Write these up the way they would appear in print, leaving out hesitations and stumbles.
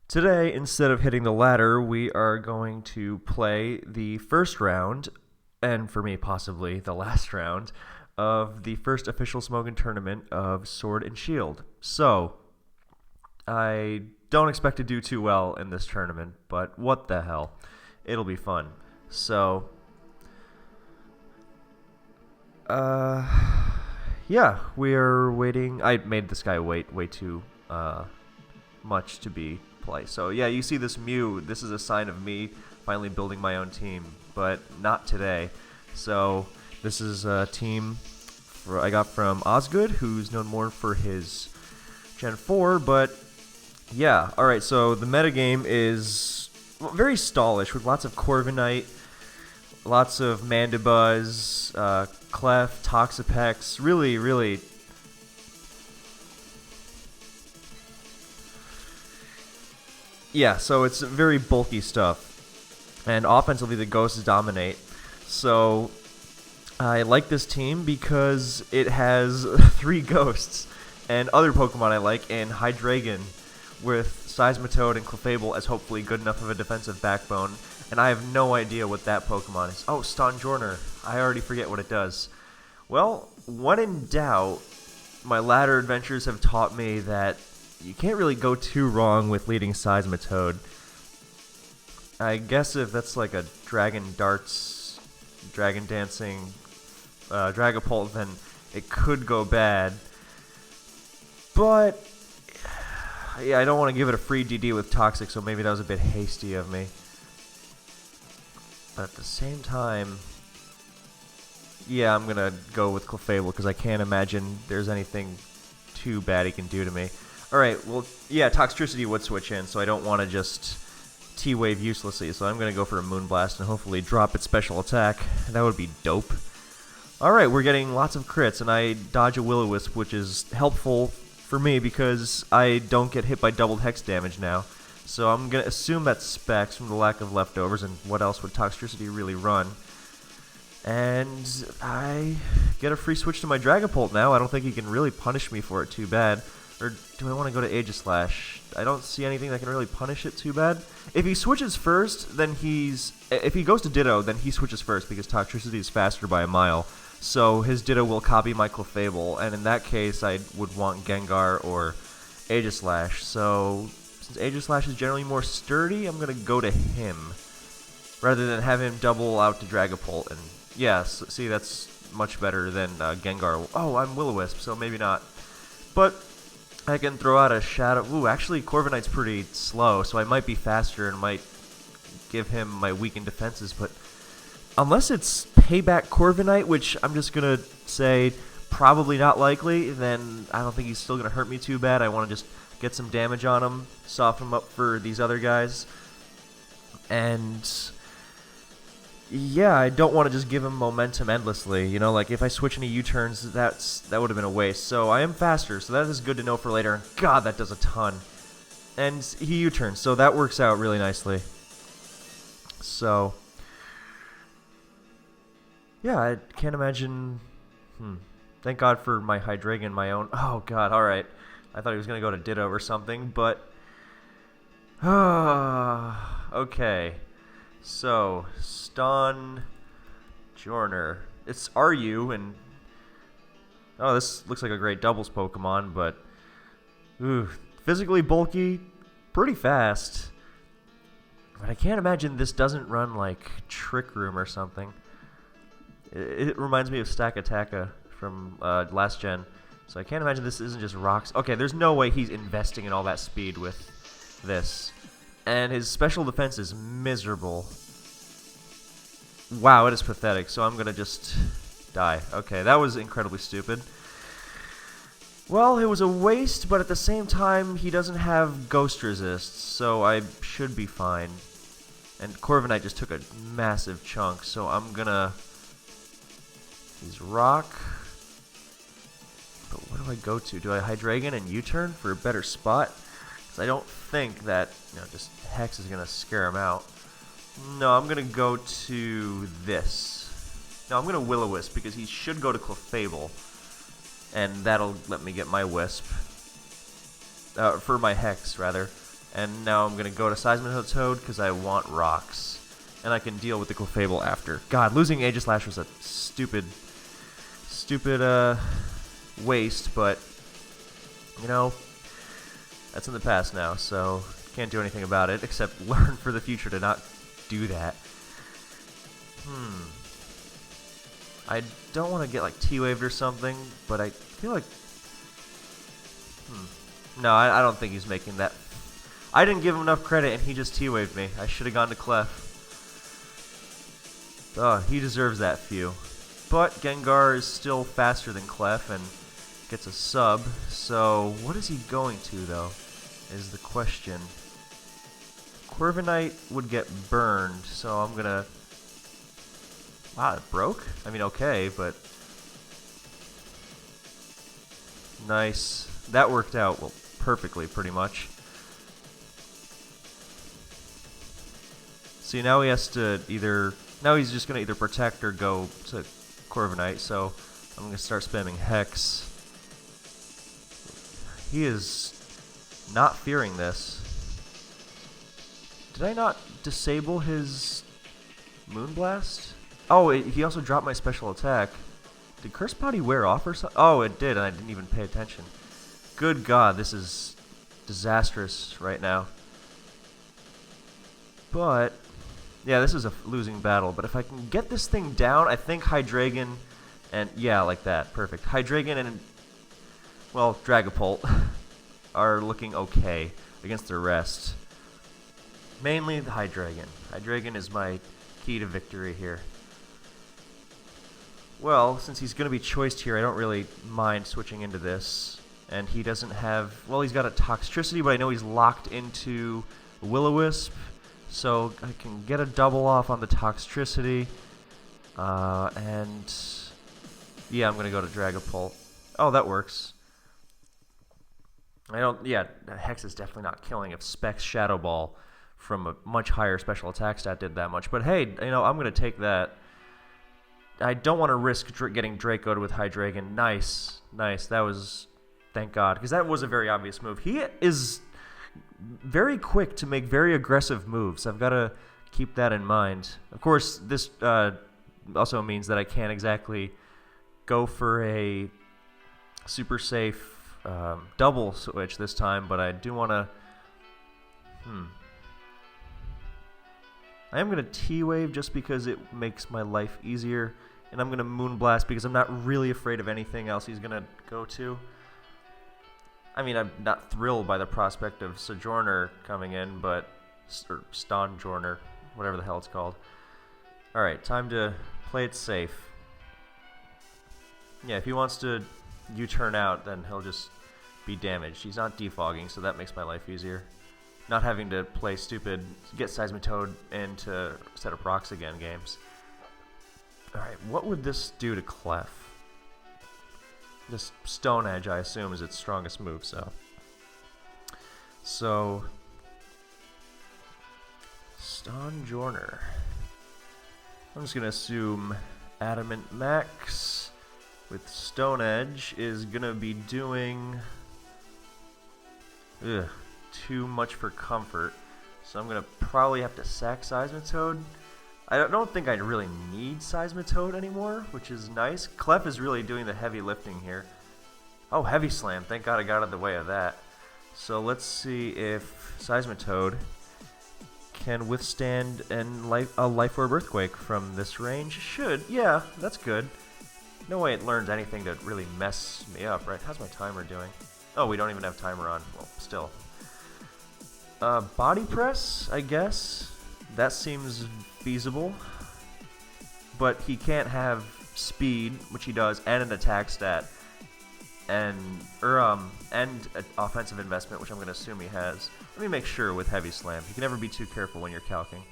Today, instead of hitting the ladder, we are going to play the first round, and for me, possibly the last round, of the first official Smogon tournament of Sword and Shield. So, I don't expect to do too well in this tournament, but what the hell. It'll be fun. So, yeah, we are waiting. I made this guy wait way too much to be play. So yeah, you see this Mew. This is a sign of me finally building my own team, but not today. So this is a team I got from Osgood, who's known more for his Gen 4, but yeah. Alright, so the metagame is very stallish with lots of Corviknight, lots of Mandibuzz, Clef, Toxapex, really yeah, so it's very bulky stuff. And offensively, the Ghosts dominate. So I like this team because it has 3 Ghosts. And other Pokemon I like in Hydreigon with Seismitoad and Clefable as hopefully good enough of a defensive backbone. And I have no idea what that Pokemon is. Oh, Stonjourner. I already forget what it does. Well, when in doubt, my latter adventures have taught me that you can't really go too wrong with leading Seismitoad. I guess if that's like a Dragon Darts, Dragon Dancing, Dragapult, then it could go bad. But, yeah, I don't want to give it a free DD with Toxic, so maybe that was a bit hasty of me. But at the same time, yeah, I'm going to go with Clefable because I can't imagine there's anything too bad he can do to me. Alright, well, yeah, Toxtricity would switch in, so I don't want to just T-Wave uselessly, so I'm going to go for a Moonblast and hopefully drop its special attack. That would be dope. Alright, we're getting lots of crits, and I dodge a Will-O-Wisp, which is helpful for me because I don't get hit by doubled Hex damage now. So I'm going to assume that's Specs from the lack of leftovers, and what else would Toxtricity really run? And I get a free switch to my Dragapult now. I don't think he can really punish me for it too bad. Or do I want to go to Aegislash? I don't see anything that can really punish it too bad. If he switches first, then if he goes to Ditto, then he switches first because Toxtricity is faster by a mile. So his Ditto will copy my Clefable, and in that case, I would want Gengar or Aegislash. So since Aegislash is generally more sturdy, I'm going to go to him rather than have him double out to Dragapult. And yes, see, that's much better than Gengar. Oh, I'm Will-O-Wisp, so maybe not. But I can throw out a Shadow. Ooh, actually, Corviknight's pretty slow, so I might be faster and might give him my weakened defenses. But unless it's Payback Corviknight, which I'm just going to say probably not likely, then I don't think he's still going to hurt me too bad. I want to just get some damage on him, soften him up for these other guys. And yeah, I don't want to just give him momentum endlessly. You know, like if I switch any U-turns, that would have been a waste. So I am faster, so that is good to know for later. God, that does a ton. And he U-turns, so that works out really nicely. So yeah, I can't imagine. Thank God for my Hydreigon, my own. Oh God, all right. I thought he was gonna go to Ditto or something, but okay. So, Stonjourner. It's RU, and oh, this looks like a great doubles Pokemon, but physically bulky, pretty fast. But I can't imagine this doesn't run like Trick Room or something. It reminds me of Stakataka from last gen, so I can't imagine this isn't just rocks. Okay, there's no way he's investing in all that speed with this. And his special defense is miserable. Wow, it is pathetic. So I'm going to just die. Okay, that was incredibly stupid. Well, it was a waste, but at the same time, he doesn't have Ghost Resist, so I should be fine. And Corviknight just took a massive chunk, so I'm going to use Rock. But what do I go to? Do I Hydreigon and U-turn for a better spot? I don't think that, just Hex is going to scare him out. No, I'm going to go to this. No, I'm going to Will-O-Wisp because he should go to Clefable. And that'll let me get my Wisp. For my Hex, rather. And now I'm going to go to Seismitoad because I want rocks. And I can deal with the Clefable after. God, losing Aegislash was a stupid waste, but, you know, that's in the past now, so can't do anything about it except learn for the future to not do that. I don't want to get like T-Waved or something, but I feel like... No, I don't think he's making that. I didn't give him enough credit and he just T-Waved me. I should have gone to Clef. Oh, he deserves that few. But Gengar is still faster than Clef and gets a sub. So what is he going to, though, is the question. Corviknight would get burned, so I'm going to... Wow, it broke? I mean, okay, but... Nice. That worked out, well, perfectly, pretty much. See, now he has to either... Now he's just going to either protect or go to Corviknight, so I'm going to start spamming Hex. He is not fearing this. Did I not disable his Moonblast? Oh, he also dropped my special attack. Did Curse Body wear off or something? Oh, it did, and I didn't even pay attention. Good God, this is disastrous right now. But, yeah, this is a losing battle. But if I can get this thing down, I think Hydreigon and, yeah, like that. Perfect. Hydreigon and, well, Dragapult are looking okay against the rest. Mainly the Hydreigon. Hydreigon is my key to victory here. Well, since he's going to be choiced here, I don't really mind switching into this. And he doesn't have... Well, he's got a Toxtricity, but I know he's locked into Will-O-Wisp. So I can get a double off on the Toxtricity. And... Yeah, I'm going to go to Dragapult. Oh, that works. I don't... Yeah, Hex is definitely not killing if Specs Shadow Ball from a much higher special attack stat did that much. But hey, you know, I'm going to take that. I don't want to risk getting Draco'd with Hydreigon. Nice. Nice. That was... Thank God. Because that was a very obvious move. He is very quick to make very aggressive moves. I've got to keep that in mind. Of course, this also means that I can't exactly go for a super safe double switch this time, but I do want to... I am going to T-Wave just because it makes my life easier. And I'm going to Moonblast because I'm not really afraid of anything else he's going to go to. I mean, I'm not thrilled by the prospect of Sojourner coming in, but... Or Stonjourner, whatever the hell it's called. Alright, time to play it safe. Yeah, if he wants to U-turn out, then he'll just be damaged. He's not defogging, so that makes my life easier. Not having to play stupid, get Seismitoad in to set up rocks again games. Alright, what would this do to Clef? This Stone Edge, I assume, is its strongest move, so... Stonjourner. I'm just going to assume Adamant Max with Stone Edge is going to be doing... too much for comfort. So I'm going to probably have to sack Seismitoad. I don't think I really need Seismitoad anymore, which is nice. Clef is really doing the heavy lifting here. Oh, Heavy Slam. Thank God I got out of the way of that. So let's see if Seismitoad can withstand a Life Orb Earthquake from this range. Should. Yeah, that's good. No way it learns anything to really mess me up, right? How's my timer doing? Oh, we don't even have timer on. Well, still. Body Press, I guess. That seems feasible. But he can't have speed, which he does, and an attack stat. And an offensive investment, which I'm going to assume he has. Let me make sure with Heavy Slam. You can never be too careful when you're calcing.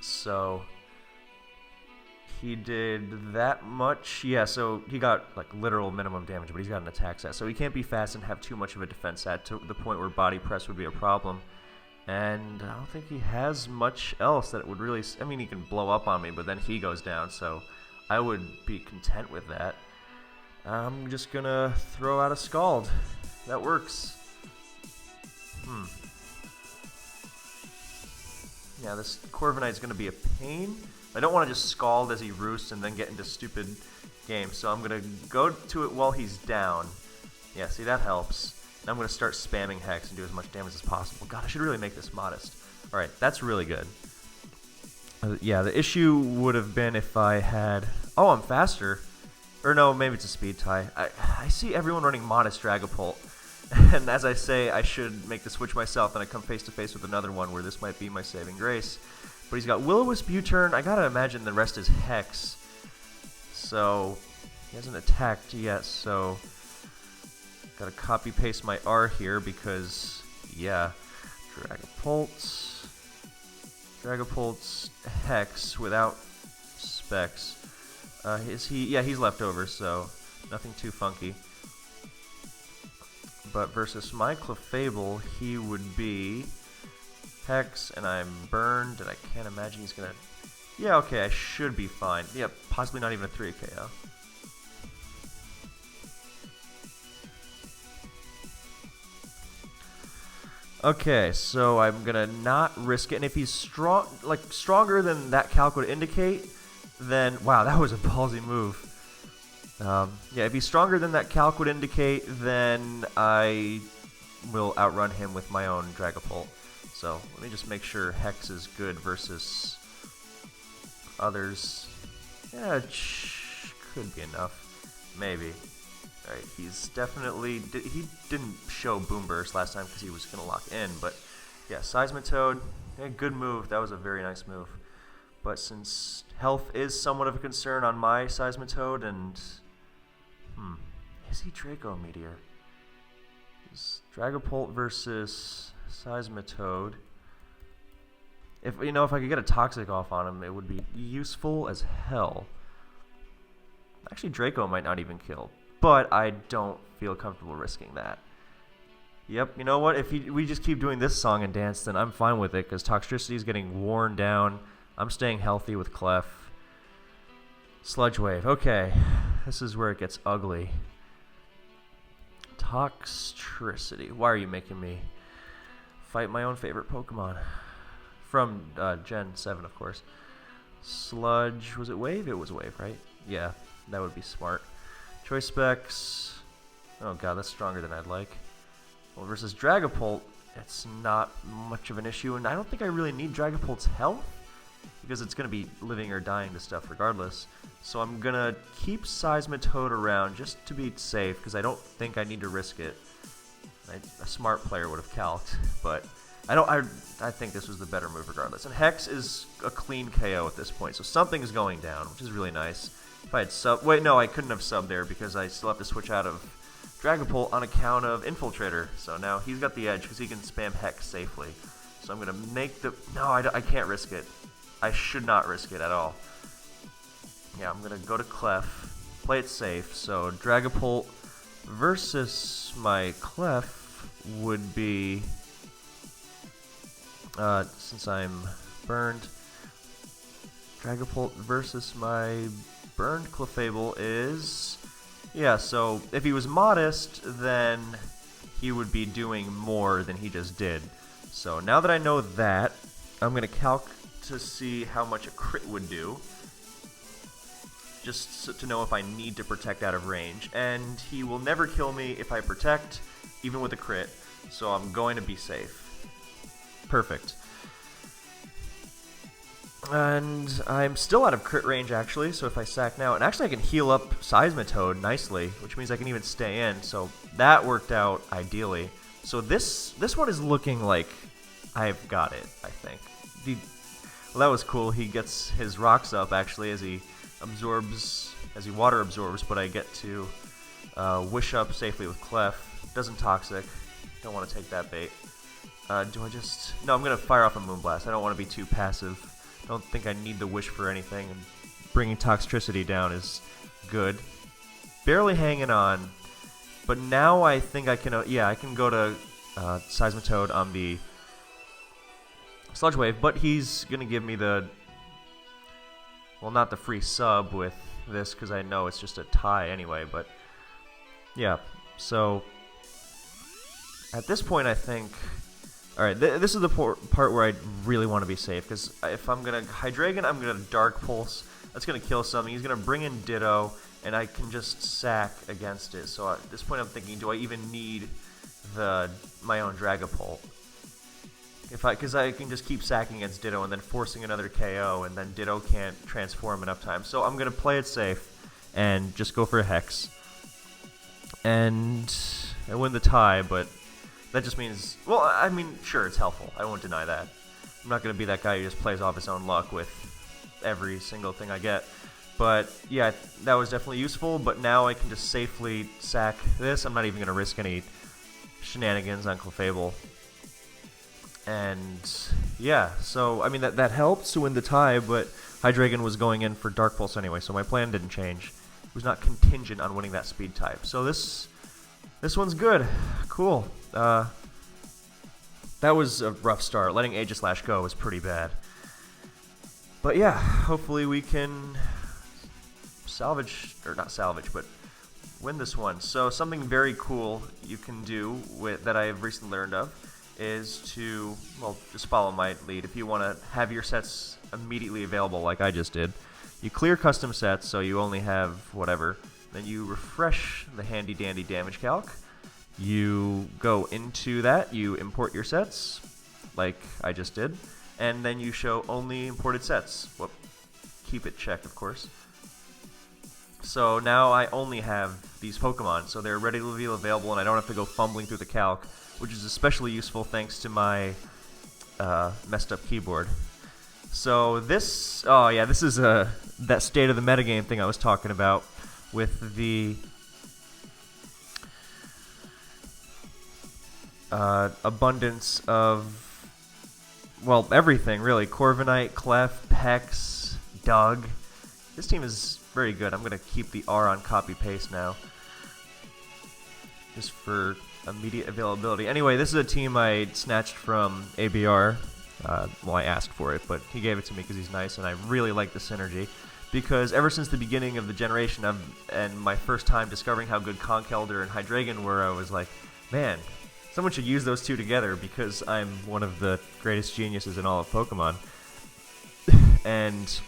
So... he did that much. Yeah, so he got like literal minimum damage, but he's got an attack set. So he can't be fast and have too much of a defense set to the point where body press would be a problem. And I don't think he has much else that would really... I mean, he can blow up on me, but then he goes down, so I would be content with that. I'm just going to throw out a Scald. That works. Yeah, this Corviknight's going to be a pain. I don't want to just scald as he roosts and then get into stupid games, so I'm going to go to it while he's down. Yeah, see, that helps. And I'm going to start spamming Hex and do as much damage as possible. God, I should really make this modest. Alright, that's really good. Yeah, the issue would have been if I had... Oh, I'm faster. Or no, maybe it's a speed tie. I see everyone running modest Dragapult. And as I say, I should make the switch myself, and I come face to face with another one where this might be my saving grace. But he's got Will-O-Wisp, U-Turn. I gotta imagine the rest is Hex. So, he hasn't attacked yet, so... Gotta copy-paste my R here because, yeah, Dragapult's Hex without Specs. Is he? Yeah, he's left over, so nothing too funky. But versus my Clefable, he would be Hex, and I'm burned, and I can't imagine he's gonna... Yeah, okay, I should be fine. Yeah, possibly not even a 3 KO. Okay, so I'm gonna not risk it, and if he's strong, like stronger than that calc would indicate, then wow, that was a ballsy move. Yeah, if he's stronger than that calc would indicate, then I will outrun him with my own Dragapult. So let me just make sure Hex is good versus others. Yeah, it could be enough, maybe. Alright, he's definitely... He didn't show Boom Burst last time because he was going to lock in, but yeah, Seismitoad, yeah, good move. That was a very nice move. But since health is somewhat of a concern on my Seismitoad, and... Is he Draco Meteor? Is Dragapult versus Seismitoad. If I could get a Toxic off on him, it would be useful as hell. Actually, Draco might not even kill. But I don't feel comfortable risking that. Yep, you know what? If we just keep doing this song and dance, then I'm fine with it, because Toxtricity is getting worn down. I'm staying healthy with Clef. Sludge Wave. Okay, this is where it gets ugly. Toxtricity. Why are you making me fight my own favorite Pokemon? From Gen 7, of course. Sludge. Was it Wave? It was Wave, right? Yeah, that would be smart. Choice Specs. Oh god, that's stronger than I'd like. Well, versus Dragapult, it's not much of an issue, and I don't think I really need Dragapult's health, because it's going to be living or dying to stuff regardless. So I'm going to keep Seismitoad around just to be safe, because I don't think I need to risk it. A smart player would have calced, but I think this was the better move regardless. And Hex is a clean KO at this point, so something is going down, which is really nice. If I had sub... Wait, no, I couldn't have subbed there because I still have to switch out of Dragapult on account of Infiltrator. So now he's got the edge because he can spam Hex safely. So I'm going to make the... No, I can't risk it. I should not risk it at all. Yeah, I'm going to go to Clef, play it safe. So Dragapult versus my Clef would be... since I'm burned, Dragapult versus my... burned Clefable is... Yeah, so if he was modest, then he would be doing more than he just did. So now that I know that, I'm going to calc to see how much a crit would do. Just so to know if I need to protect out of range. And he will never kill me if I protect, even with a crit. So I'm going to be safe. Perfect. And I'm still out of crit range, actually, so if I sack now... And actually, I can heal up Seismitoad nicely, which means I can even stay in, so that worked out ideally. So this one is looking like I've got it, I think. Well, that was cool. He gets his rocks up, actually, as he water absorbs, but I get to wish up safely with Clef. Doesn't Toxic. Don't want to take that bait. Do I just... No, I'm going to fire off a Moonblast. I don't want to be too passive. Don't think I need the wish for anything, and bringing Toxtricity down is good. Barely hanging on, but now I think I can, yeah, I can go to Seismitoad on the Sludge Wave, but he's going to give me the, well, not the free sub with this, because I know it's just a tie anyway, but yeah, so at this point I think Alright, this is the part where I really want to be safe, because if I'm going to Hydreigon, I'm going to Dark Pulse. That's going to kill something. He's going to bring in Ditto, and I can just sack against it. So at this point I'm thinking, do I even need my own Dragapult? Because I can just keep sacking against Ditto and then forcing another KO, and then Ditto can't transform enough time. So I'm going to play it safe and just go for a Hex. And I win the tie, but that just means, well, I mean, sure, it's helpful. I won't deny that. I'm not going to be that guy who just plays off his own luck with every single thing I get. But yeah, that was definitely useful, but now I can just safely sack this. I'm not even going to risk any shenanigans on Clefable. And yeah, so I mean that helped to win the tie, but Hydreigon was going in for Dark Pulse anyway, so my plan didn't change. It was not contingent on winning that speed type. So this one's good. Cool. That was a rough start. Letting Aegislash go was pretty bad. But yeah, hopefully we can salvage, or not salvage, but win this one. So something very cool you can do that I have recently learned of is to, well, just follow my lead. If you want to have your sets immediately available like I just did, you clear custom sets, so you only have whatever. Then you refresh the handy dandy damage calc. You go into that, you import your sets, like I just did, and then you show only imported sets. Well, keep it checked, of course. So now I only have these Pokemon, so they're ready to be available, and I don't have to go fumbling through the calc, which is especially useful thanks to my messed up keyboard. So this, oh yeah, this is that state of the metagame thing I was talking about with the abundance of, well, everything really. Corviknight, Clef, Pex, Doug. This team is very good. I'm going to keep the R on copy paste now, just for immediate availability. Anyway, this is a team I snatched from ABR. Well, I asked for it, but he gave it to me because he's nice, and I really like the synergy. Because ever since the beginning of the generation, and my first time discovering how good Conkeldurr and Hydreigon were, I was like, man, someone should use those two together, because I'm one of the greatest geniuses in all of Pokemon. And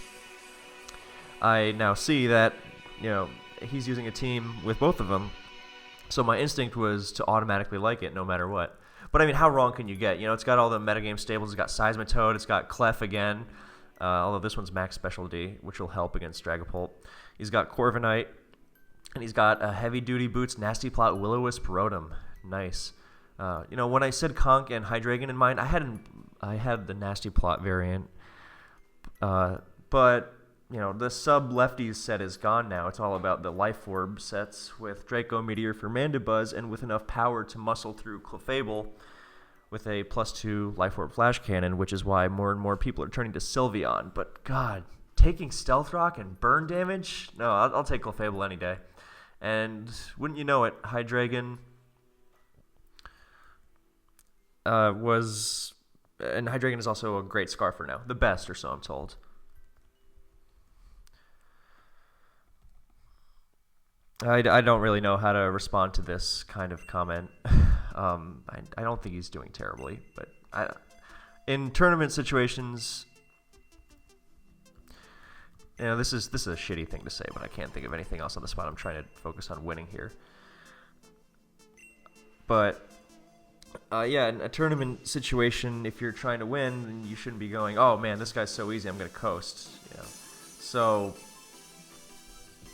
I now see that, you know, he's using a team with both of them, so my instinct was to automatically like it no matter what. But I mean, how wrong can you get? You know, it's got all the metagame staples. It's got Seismitoad, it's got Clef again, although this one's max specialty, which will help against Dragapult. He's got Corviknight, and he's got a Heavy Duty Boots, Nasty Plot, Will-O-Wisp, Rotom. Nice. You know, when I said Conk and Hydreigon in mind, I had the Nasty Plot variant, but you know, the sub-lefties set is gone now. It's all about the Life Orb sets with Draco Meteor for Mandibuzz, and with enough power to muscle through Clefable with a +2 Life Orb Flash Cannon, which is why more and more people are turning to Sylveon. But God, taking Stealth Rock and burn damage? No, I'll take Clefable any day. And wouldn't you know it, Hydreigon and Hydreigon is also a great Scarfer now. The best, or so I'm told. I don't really know how to respond to this kind of comment. I don't think he's doing terribly, but in tournament situations, you know, this is a shitty thing to say, but I can't think of anything else on the spot. I'm trying to focus on winning here. But yeah, in a tournament situation, if you're trying to win, then you shouldn't be going, oh man, this guy's so easy, I'm going to coast. You know, so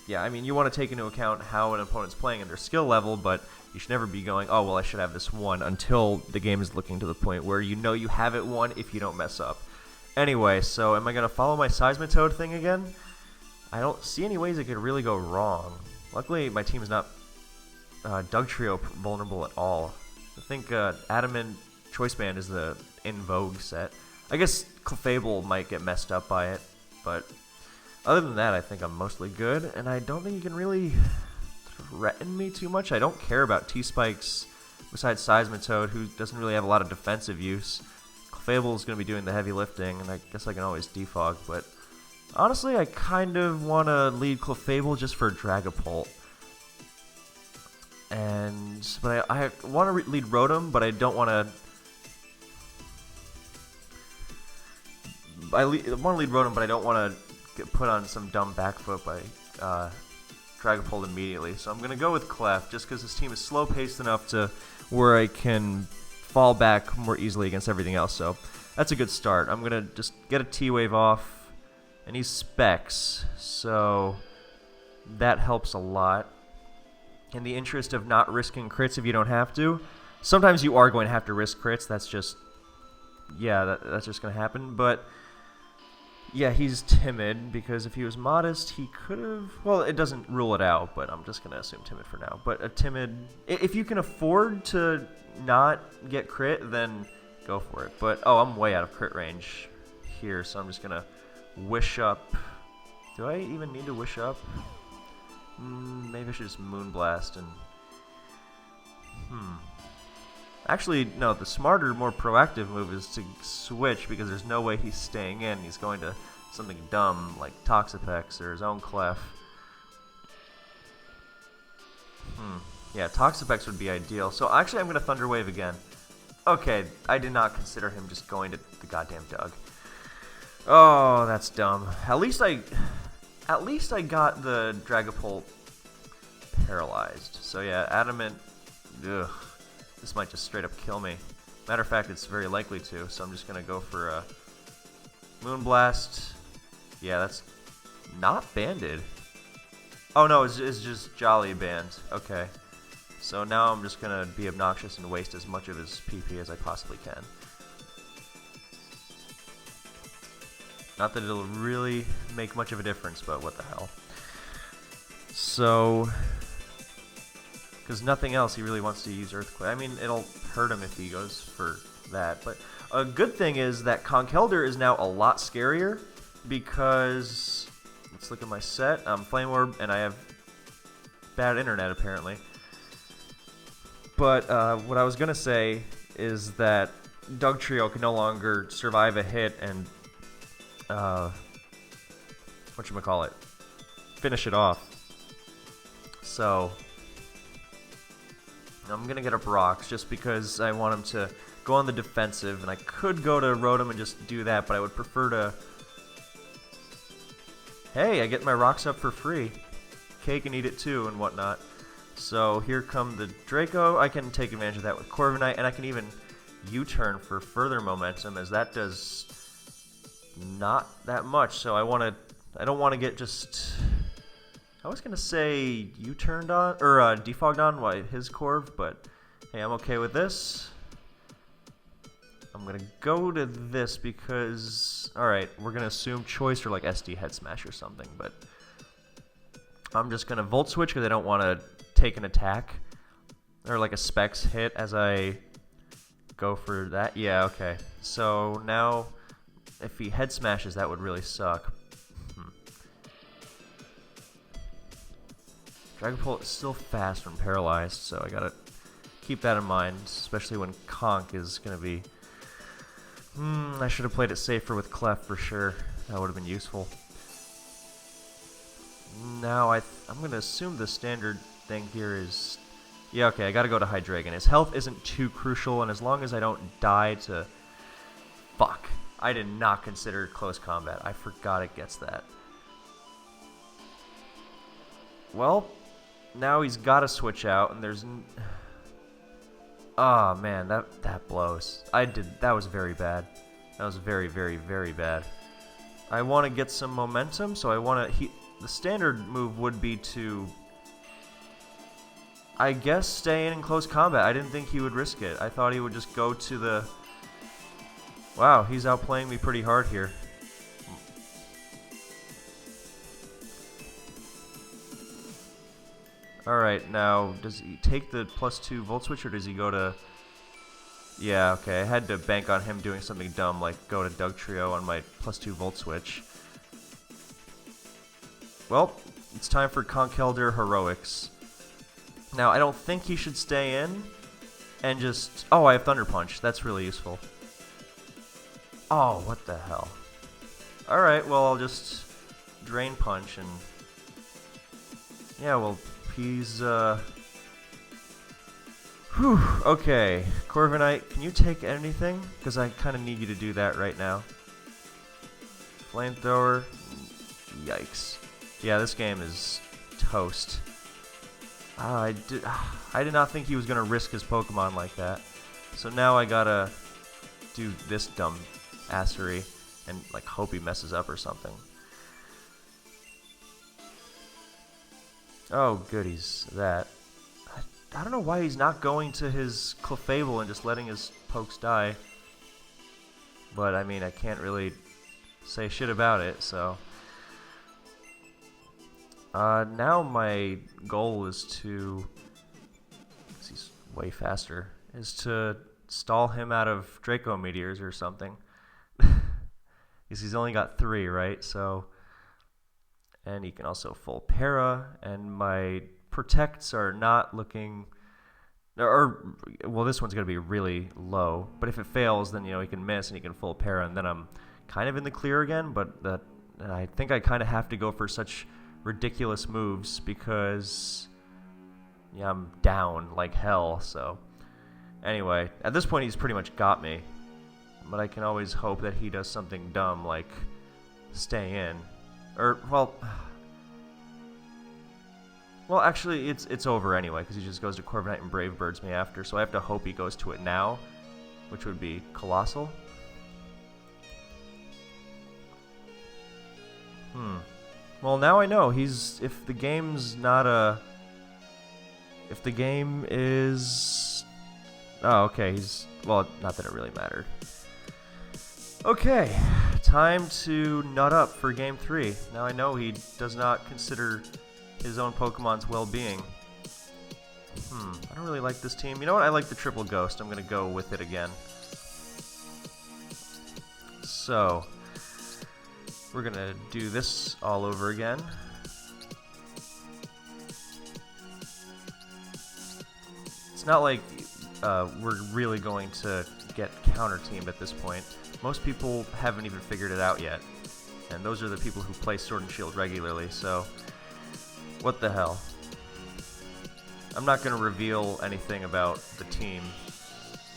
yeah, I mean, you want to take into account how an opponent's playing and their skill level, but you should never be going, oh, well, I should have this won, until the game is looking to the point where you know you have it won if you don't mess up. Anyway, so am I going to follow my Seismitoad thing again? I don't see any ways it could really go wrong. Luckily, my team is not Dugtrio vulnerable at all. I think Adamant Choice Band is the in vogue set. I guess Clefable might get messed up by it, but other than that, I think I'm mostly good, and I don't think you can really threaten me too much. I don't care about T-Spikes besides Seismitoad, who doesn't really have a lot of defensive use. Clefable is going to be doing the heavy lifting, and I guess I can always defog, but honestly, I kind of want to lead Clefable just for Dragapult. But I want to lead Rotom, but I don't want to I want to lead Rotom, but I don't want to get put on some dumb back foot by Dragapult immediately. So I'm going to go with Clef, just because this team is slow-paced enough to where I can fall back more easily against everything else. So that's a good start. I'm going to just get a T-Wave off, and he's Specs, so that helps a lot. In the interest of not risking crits if you don't have to. Sometimes you are going to have to risk crits. That's just, yeah, that's just going to happen. But, yeah, he's timid, because if he was modest, he could have, well, it doesn't rule it out, but I'm just going to assume timid for now. But a timid, if you can afford to not get crit, then go for it. But, oh, I'm way out of crit range here, so I'm just going to wish up. Do I even need to wish up? Maybe I should just Moonblast and... Actually, no, the smarter, more proactive move is to switch, because there's no way he's staying in. He's going to something dumb like Toxapex or his own Clef. Yeah, Toxapex would be ideal. So actually I'm going to Thunder Wave again. Okay, I did not consider him just going to the goddamn Doug. Oh, that's dumb. At least I got the Dragapult paralyzed. So yeah, Adamant, ugh. This might just straight up kill me. Matter of fact, it's very likely to, so I'm just going to go for a Moonblast. Yeah, that's not banded. Oh no, it's just Jolly banned. Okay. So now I'm just going to be obnoxious and waste as much of his PP as I possibly can. Not that it'll really make much of a difference, but what the hell. So... because nothing else he really wants to use Earthquake. I mean, it'll hurt him if he goes for that. But a good thing is that Conkeldurr is now a lot scarier, because let's look at my set. Flame Orb, and I have bad internet apparently. But what I was gonna say is that Dugtrio can no longer survive a hit and whatchamacallit, finish it off. So I'm going to get up Rocks just because I want him to go on the defensive, and I could go to Rotom and just do that, but I would prefer to... Hey, I get my Rocks up for free. Kay can eat it too and whatnot. So here come the Draco. I can take advantage of that with Corviknight, and I can even U-turn for further momentum, as that does not that much. So I don't want to get just... I was going to say U-turned on, or defogged on by his Corv, but hey, I'm okay with this. I'm going to go to this because, alright, we're going to assume choice or like SD Head Smash or something, but I'm just going to Volt Switch because I don't want to take an attack, or like a Specs hit as I go for that. Yeah, okay. So now, if he Head Smashes, that would really suck. Dragapult is still fast when paralyzed, so I gotta keep that in mind, especially when Conk is gonna be... I should have played it safer with Clef for sure. That would have been useful. Now I'm gonna assume the standard thing here is... Yeah, okay, I gotta go to Hydreigon. His health isn't too crucial, and as long as I don't die to... Fuck. I did not consider close combat. I forgot it gets that. Well... Now he's got to switch out, and there's... Oh, man, that blows. That was very bad. That was very, very, very bad. I want to get some momentum, so I want to... The standard move would be to... I guess stay in close combat. I didn't think he would risk it. I thought he would just go to the... Wow, he's outplaying me pretty hard here. Alright, now, does he take the +2 Volt Switch, or does he go to... Yeah, okay, I had to bank on him doing something dumb, like go to Dugtrio on my +2 Volt Switch. Well, it's time for Conkeldurr Heroics. Now, I don't think he should stay in, and just... Oh, I have Thunder Punch. That's really useful. Oh, what the hell. Alright, well, I'll just Drain Punch, and... Yeah, well... He's, Whew, okay. Corviknight, can you take anything? Because I kind of need you to do that right now. Flamethrower. Yikes. Yeah, this game is toast. I did not think he was going to risk his Pokemon like that. So now I gotta do this dumb assery and like hope he messes up or something. Oh, goodies, that. I don't know why he's not going to his Clefable and just letting his pokes die. But, I mean, I can't really say shit about it, so. Now my goal is to, because he's way faster, is to stall him out of Draco Meteors or something. Because he's only got 3, right? So, and he can also full para, and my protects are not looking, or well, this one's gonna be really low. But if it fails, then he can miss and he can full para, and then I'm kind of in the clear again. But I think I kind of have to go for such ridiculous moves because I'm down like hell. So anyway, at this point he's pretty much got me. But I can always hope that he does something dumb like stay in. Or, well, actually, it's over anyway, because he just goes to Corviknight and Brave Birds me after, so I have to hope he goes to it now, which would be Colossal. Well, now I know, if the game's not if the game is, oh, okay, well, not that it really mattered. Okay, time to nut up for Game 3. Now I know he does not consider his own Pokemon's well-being. I don't really like this team. You know what? I like the Triple Ghost. I'm going to go with it again. So, we're going to do this all over again. It's not like we're really going to get counter-teamed at this point. Most people haven't even figured it out yet, and those are the people who play Sword and Shield regularly, so what the hell. I'm not going to reveal anything about the team,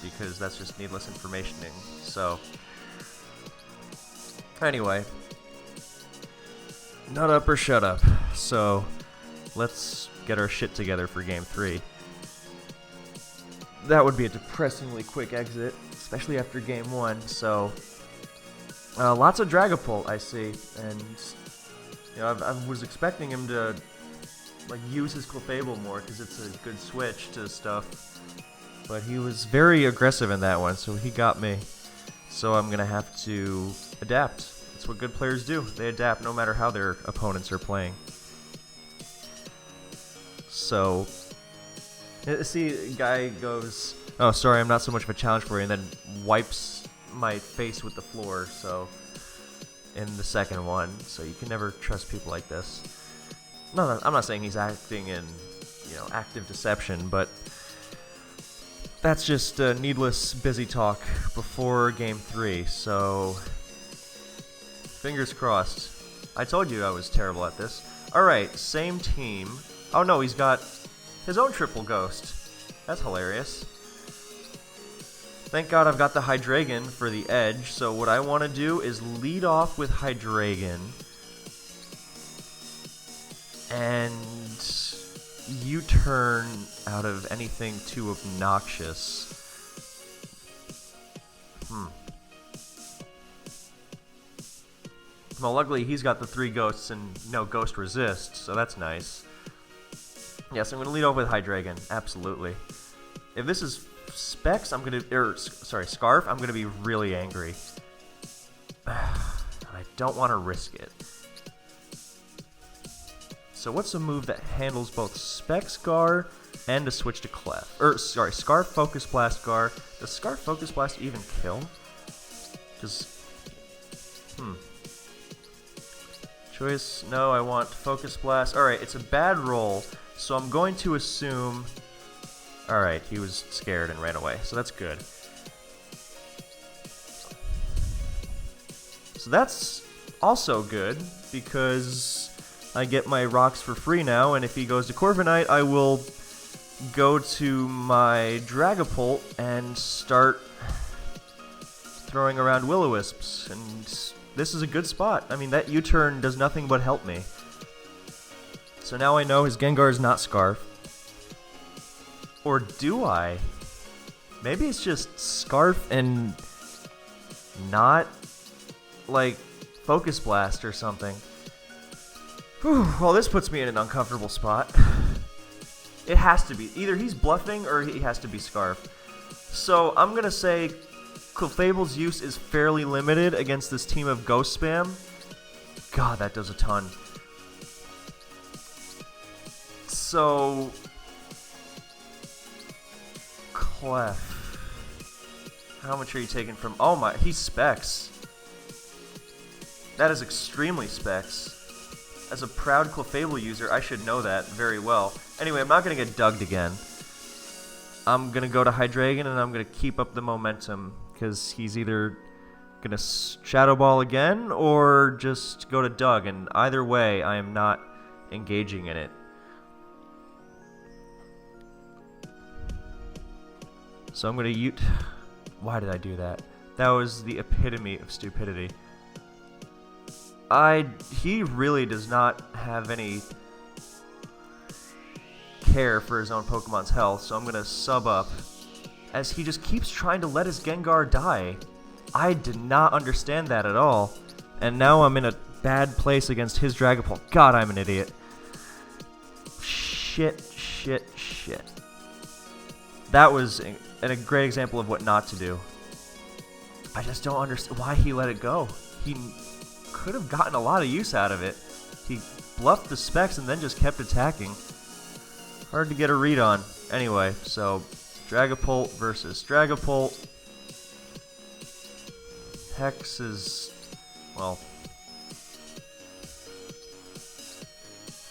because that's just needless informationing, so anyway, nut up or shut up. So let's get our shit together for Game 3. That would be a depressingly quick exit, especially after Game 1, so lots of Dragapult I see, and I was expecting him to like use his Clefable more because it's a good switch to stuff, but he was very aggressive in that one, so he got me. So I'm gonna have to adapt. That's what good players do. They adapt no matter how their opponents are playing. So see, guy goes, oh, sorry, I'm not so much of a challenge for you, and then wipes my face with the floor, so, in the second one, so you can never trust people like this. No, I'm not saying he's acting in, active deception, but that's just needless busy talk before Game 3, so fingers crossed. I told you I was terrible at this. Alright, same team. Oh no, he's got his own Triple Ghost. That's hilarious. Thank God I've got the Hydreigon for the edge, so what I want to do is lead off with Hydreigon and U-turn out of anything too obnoxious. Well, luckily he's got the 3 ghosts and no ghost resist, so that's nice. Yes, I'm going to lead off with Hydreigon, absolutely. If this is Specs, Scarf, I'm going to be really angry. I don't want to risk it. So what's a move that handles both Specs Gar and a switch to Clef? Scarf Focus Blast Gar. Does Scarf Focus Blast even kill? Because, Choice, no, I want Focus Blast. Alright, it's a bad roll, so I'm going to assume... Alright, he was scared and ran away, so that's good. So that's also good, because I get my rocks for free now, and if he goes to Corviknight, I will go to my Dragapult and start throwing around Will-O-Wisps and this is a good spot. I mean, that U-turn does nothing but help me. So now I know his Gengar is not Scarf. Or do I? Maybe it's just Scarf and not, like, Focus Blast or something. Whew, well, this puts me in an uncomfortable spot. It has to be. Either he's bluffing or he has to be Scarf. So I'm going to say Clefable's use is fairly limited against this team of Ghost Spam. God, that does a ton. So... Clef. How much are you taking from... Oh my, he's Specs. That is extremely Specs. As a proud Clefable user, I should know that very well. Anyway, I'm not going to get dugged again. I'm going to go to Hydreigon, and I'm going to keep up the momentum, because he's either going to Shadow Ball again, or just go to Dug, and either way, I am not engaging in it. So I'm going to Ute... Why did I do that? That was the epitome of stupidity. He really does not have any care for his own Pokemon's health, so I'm going to sub up, as he just keeps trying to let his Gengar die. I did not understand that at all, and now I'm in a bad place against his Dragapult. God, I'm an idiot. Shit. That was a great example of what not to do. I just don't understand why he let it go. He could have gotten a lot of use out of it. He bluffed the Specs and then just kept attacking. Hard to get a read on. Anyway, so Dragapult versus Dragapult. Hex is, well...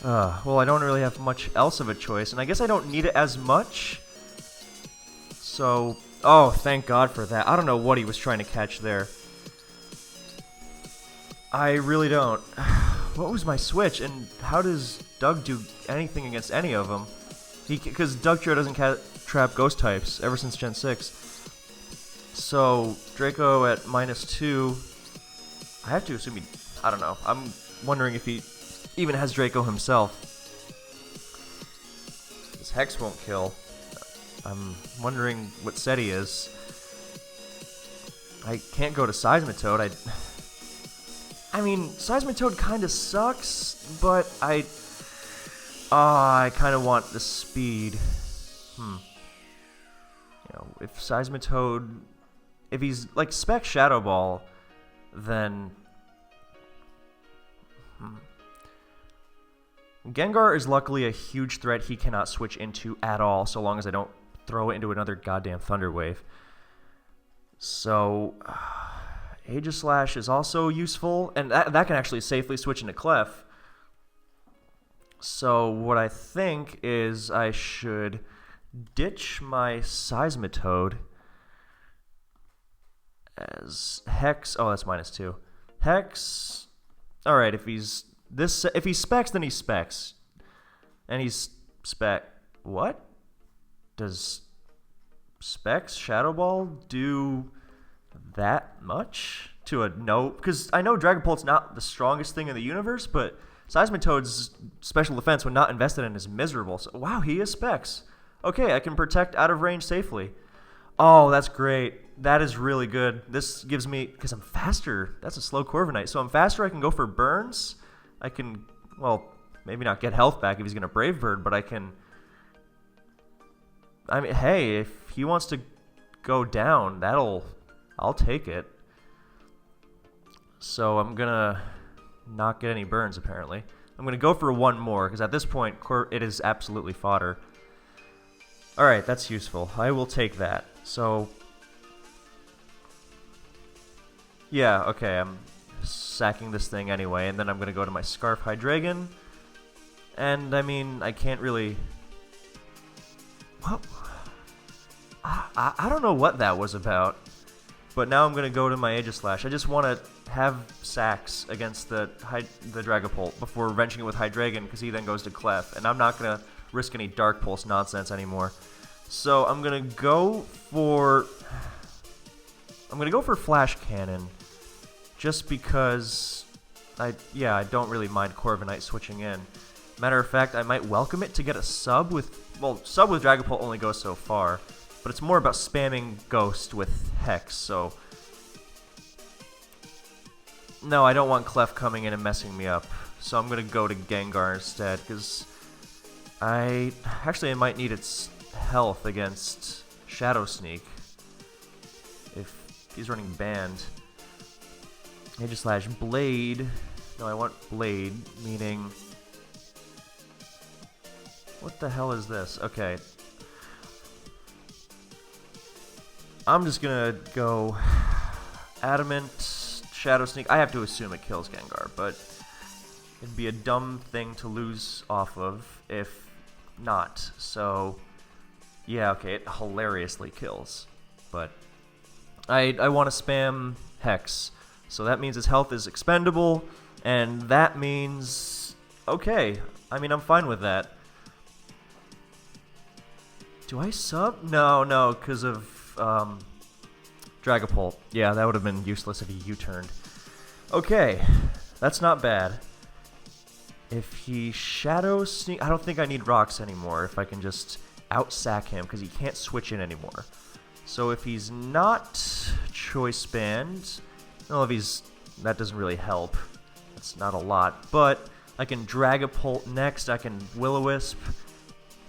well, I don't really have much else of a choice, and I guess I don't need it as much. So, oh, thank God for that. I don't know what he was trying to catch there. I really don't. What was my switch, and how does Doug do anything against any of them? Because Dugtrio doesn't trap ghost types ever since Gen 6. So, Draco at -2. I have to assume I don't know. I'm wondering if he even has Draco himself. This Hex won't kill. I'm wondering what set he is. I can't go to Seismitoad. I mean, Seismitoad kind of sucks, but I kind of want the speed. You know, if Seismitoad, if he's like Spec Shadow Ball, then Gengar is luckily a huge threat he cannot switch into at all, so long as I don't throw it into another goddamn Thunder Wave. So, Aegislash is also useful, and that can actually safely switch into Clef. So what I think is I should ditch my Seismitoad as Hex. Oh, that's -2. Hex. All right, if he's Specs, then he's Specs, and he's Spec. What? Does Specs Shadow Ball do that much to a no? Because I know Dragapult's not the strongest thing in the universe, but Seismitoad's special defense when not invested in is miserable. So, wow, he is Specs. Okay, I can protect out of range safely. Oh, that's great. That is really good. This gives me, because I'm faster. That's a slow Corviknight. So I'm faster. I can go for burns. I can, well, maybe not get health back if he's going to Brave Bird, but I can. I mean, hey, if he wants to go down, I'll take it. So I'm going to not get any burns, apparently. I'm going to go for one more, because at this point, it is absolutely fodder. Alright, that's useful. I will take that. So, yeah, okay, I'm sacking this thing anyway, and then I'm going to go to my Scarf Hydreigon. And, I mean, I can't really... Well, I don't know what that was about. But now I'm going to go to my Aegislash. I just want to have sacks against the Dragapult before wrenching it with Hydreigon, because he then goes to Clef. And I'm not going to risk any Dark Pulse nonsense anymore. So I'm going to go for... Flash Cannon. just because I don't really mind Corviknight switching in. Matter of fact, I might welcome it to get a sub with, well, sub with Dragapult only goes so far, but it's more about spamming Ghost with Hex, so no, I don't want Clef coming in and messing me up, so I'm gonna go to Gengar instead, because I might need its health against Shadow Sneak if he's running Band. Aegislash Blade. No, I want Blade, meaning... What the hell is this? Okay. I'm just gonna go Adamant, Shadow Sneak. I have to assume it kills Gengar, but it'd be a dumb thing to lose off of if not. So, yeah, okay, it hilariously kills. But I want to spam Hex. So that means his health is expendable, and that means... Okay, I mean, I'm fine with that. Do I sub? No, because of Dragapult. Yeah, that would have been useless if he U-turned. Okay, that's not bad. If he Shadow Sneak... I don't think I need Rocks anymore if I can just out-sack him, because he can't switch in anymore. So if he's not Choice Band... Well, if he's... That doesn't really help. That's not a lot. But I can Dragapult next. I can Will-O-Wisp.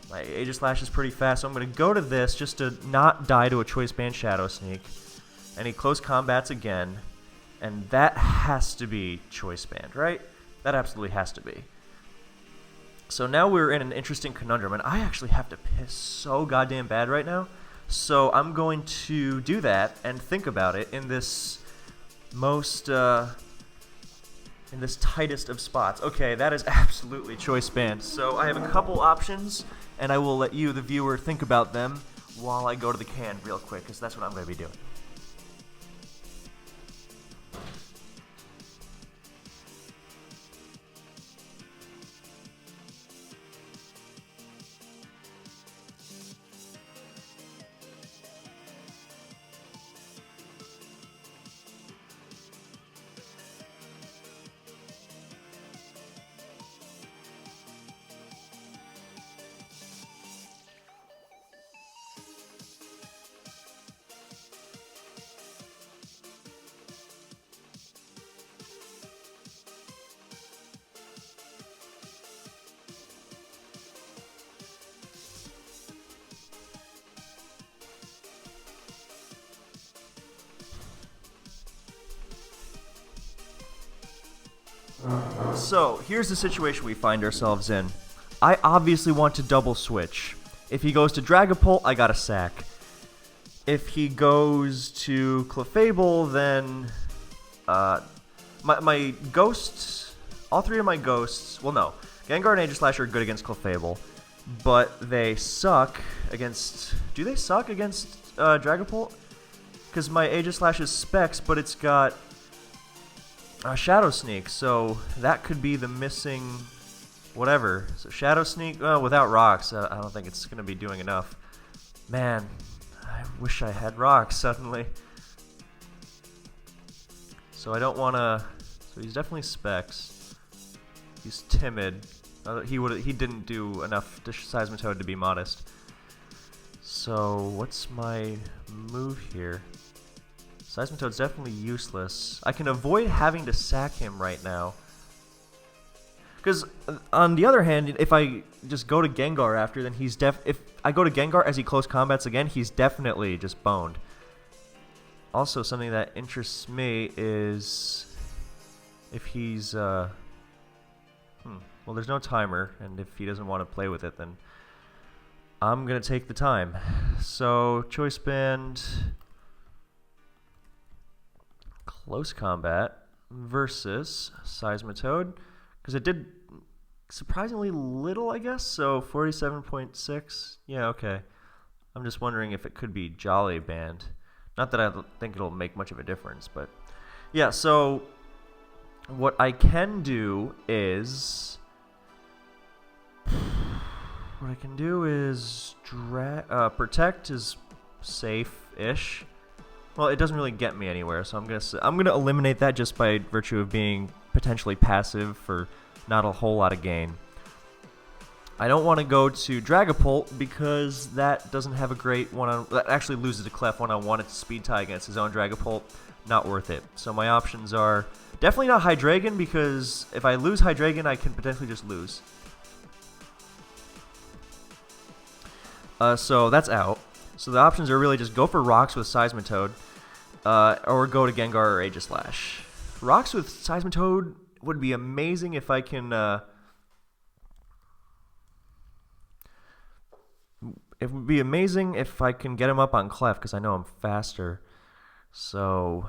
My Aegislash is pretty fast, so I'm going to go to this just to not die to a Choice Band Shadow Sneak. And he close combats again. And that has to be Choice Band, right? That absolutely has to be. So now we're in an interesting conundrum, and I actually have to piss so goddamn bad right now. So I'm going to do that and think about it in this most, in this tightest of spots. Okay, that is absolutely Choice Band. So I have a couple options, and I will let you, the viewer, think about them while I go to the can real quick, because that's what I'm going to be doing. So, here's the situation we find ourselves in. I obviously want to double switch. If he goes to Dragapult, I got a sack. If he goes to Clefable, then... my ghosts... All three of my ghosts... Well, no. Gengar and Aegislash are good against Clefable, but they suck against... Do they suck against Dragapult? Because my Aegislash is Specs, but it's got... Shadow Sneak, so that could be the missing whatever. So Shadow Sneak, without Rocks, I don't think it's going to be doing enough. Man, I wish I had Rocks suddenly. So I don't want to... So he's definitely Specs. He's timid. He didn't do enough to Seismitoad to be modest. So what's my move here? Seismitoad's definitely useless. I can avoid having to sack him right now. Because, on the other hand, if I just go to Gengar after, then he's if I go to Gengar as he close combats again, he's definitely just boned. Also, something that interests me is if he's, well, there's no timer, and if he doesn't want to play with it, then I'm going to take the time. So, Choice Band... Close combat versus Seismitoad, because it did surprisingly little, I guess, so 47.6, yeah, okay. I'm just wondering if it could be Jolly Band. Not that I think it'll make much of a difference, but yeah, so what I can do is... What I can do is... Protect is safe-ish. Well, it doesn't really get me anywhere, so I'm gonna eliminate that just by virtue of being potentially passive for not a whole lot of gain. I don't want to go to Dragapult because that doesn't have a great one-on. That actually loses to Clef one-on-one. It's a speed tie against his own Dragapult. Not worth it. So my options are definitely not Hydreigon, because if I lose Hydreigon, I can potentially just lose. So that's out. So the options are really just go for Rocks with Seismitoad, or go to Gengar or Aegislash. Rocks with Seismitoad would be amazing if I can. It would be amazing if I can get him up on Clef, because I know I'm faster. So,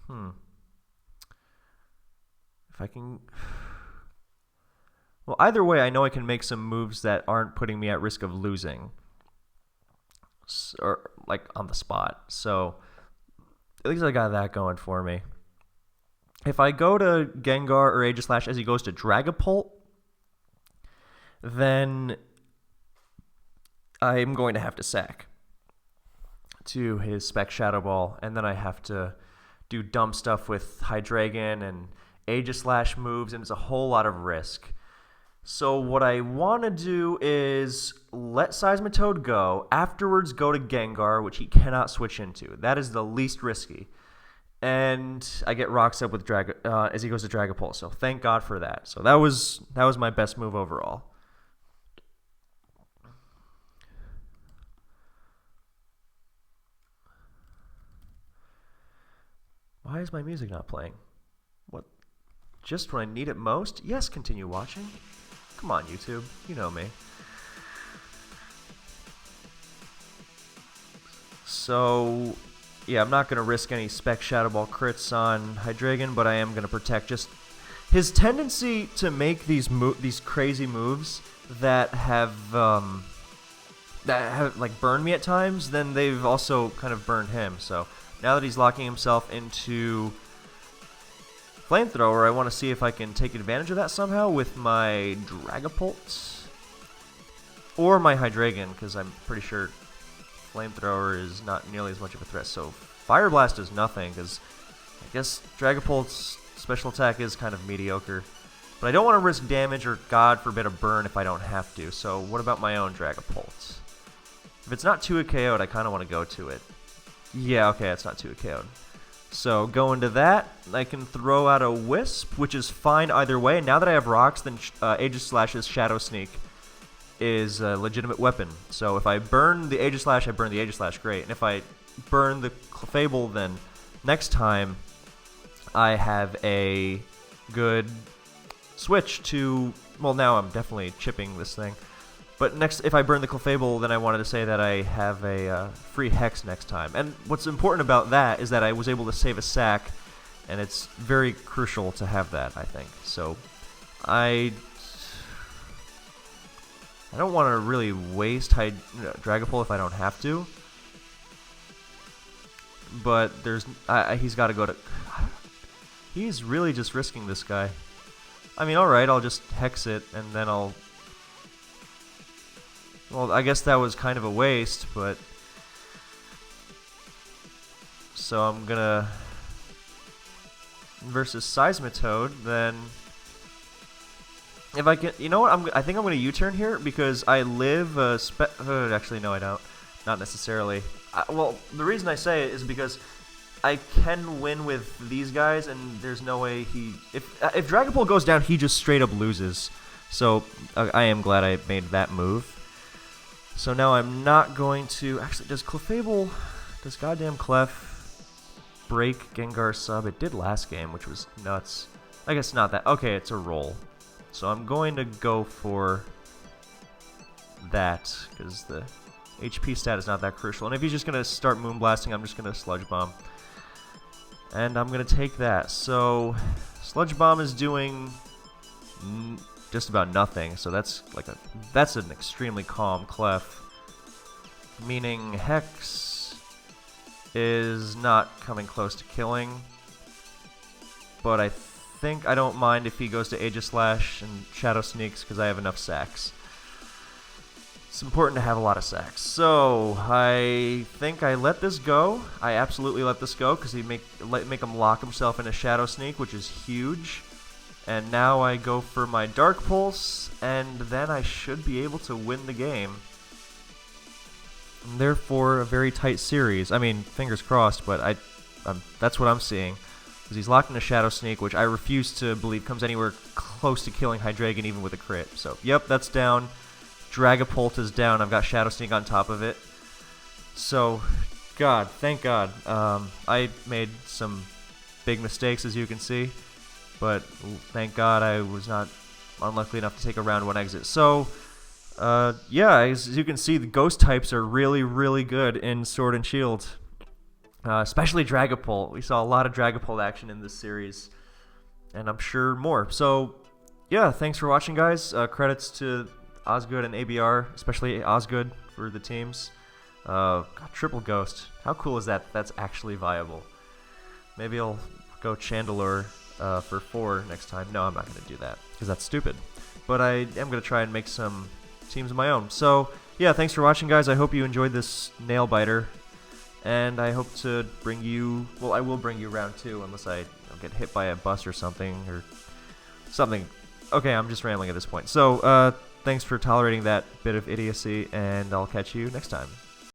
if I can. Well, either way, I know I can make some moves that aren't putting me at risk of losing, or like on the spot. So, at least I got that going for me. If I go to Gengar or Aegislash as he goes to Dragapult, then I'm going to have to sack to his Spec Shadow Ball, and then I have to do dumb stuff with Hydreigon and Aegislash moves, and it's a whole lot of risk. So what I want to do is let Seismitoad go, afterwards go to Gengar, which he cannot switch into. That is the least risky. And I get Rocks up with as he goes to Dragapult, so thank God for that. So that was my best move overall. Why is my music not playing? What? Just when I need it most? Yes, continue watching. Come on, YouTube. You know me. So, yeah, I'm not going to risk any Spec Shadow Ball crits on Hydreigon, but I am going to protect just his tendency to make these crazy moves that have like burned me at times. Then they've also kind of burned him. So now that he's locking himself into Flamethrower, I want to see if I can take advantage of that somehow with my Dragapult or my Hydreigon, because I'm pretty sure Flamethrower is not nearly as much of a threat. So Fire Blast is nothing, because I guess Dragapult's special attack is kind of mediocre. But I don't want to risk damage or, God forbid, a burn if I don't have to. So what about my own Dragapult? If it's not 2 KO'd, I kind of want to go to it. Yeah, okay, it's not 2 KO'd. So going to that, I can throw out a Wisp, which is fine either way. Now that I have Rocks, then Aegislash's Shadow Sneak is a legitimate weapon. So if I burn the Aegislash, I burn the Aegislash, great. And if I burn the Clefable, then next time I have a good switch to... Well, now I'm definitely chipping this thing. But next, if I burn the Clefable, then I wanted to say that I have a free Hex next time. And what's important about that is that I was able to save a sack, and it's very crucial to have that, I think. So, I don't want to really waste Dragapult if I don't have to. But he's got to go to... He's really just risking this guy. I mean, alright, I'll just Hex it, and then I'll... Well, I guess that was kind of a waste, but... So I'm gonna... Versus Seismitoad, then... If I can... You know what? I think I'm gonna U-turn here, because I live actually, no, I don't. Not necessarily. Well, the reason I say it is because I can win with these guys, and there's no way he... If Dragapult goes down, he just straight up loses. So, I am glad I made that move. So now I'm not going to... Actually, does goddamn Clef break Gengar sub? It did last game, which was nuts. I guess not that. Okay, it's a roll. So I'm going to go for that, because the HP stat is not that crucial. And if he's just going to start Moonblasting, I'm just going to Sludge Bomb. And I'm going to take that. So Sludge Bomb is doing... just about nothing, so that's an extremely calm Clef, meaning Hex is not coming close to killing, but I think I don't mind if he goes to Aegislash and Shadow Sneaks because I have enough sacks. It's important to have a lot of sex. So, I think I let this go. I absolutely let this go, because he make him lock himself in a Shadow Sneak, which is huge. And now I go for my Dark Pulse, and then I should be able to win the game. And therefore, a very tight series. I mean, fingers crossed, but that's what I'm seeing. Because he's locked in a Shadow Sneak, which I refuse to believe comes anywhere close to killing Hydreigon even with a crit. So, yep, that's down. Dragapult is down. I've got Shadow Sneak on top of it. So, God, thank God. I made some big mistakes, as you can see. But thank God I was not unlucky enough to take a round 1 exit. So, yeah, as you can see, the ghost types are really, really good in Sword and Shield. Especially Dragapult. We saw a lot of Dragapult action in this series. And I'm sure more. So, yeah, thanks for watching, guys. Credits to Osgood and ABR, especially Osgood for the teams. God, triple Ghost. How cool is that? That's actually viable. Maybe I'll go Chandelure for 4 next time. No, I'm not going to do that, because that's stupid. But I am going to try and make some teams of my own. So, yeah, thanks for watching, guys. I hope you enjoyed this nail biter. And I hope to bring you... Well, I will bring you round 2, unless I get hit by a bus or something. Okay, I'm just rambling at this point. So, thanks for tolerating that bit of idiocy, and I'll catch you next time.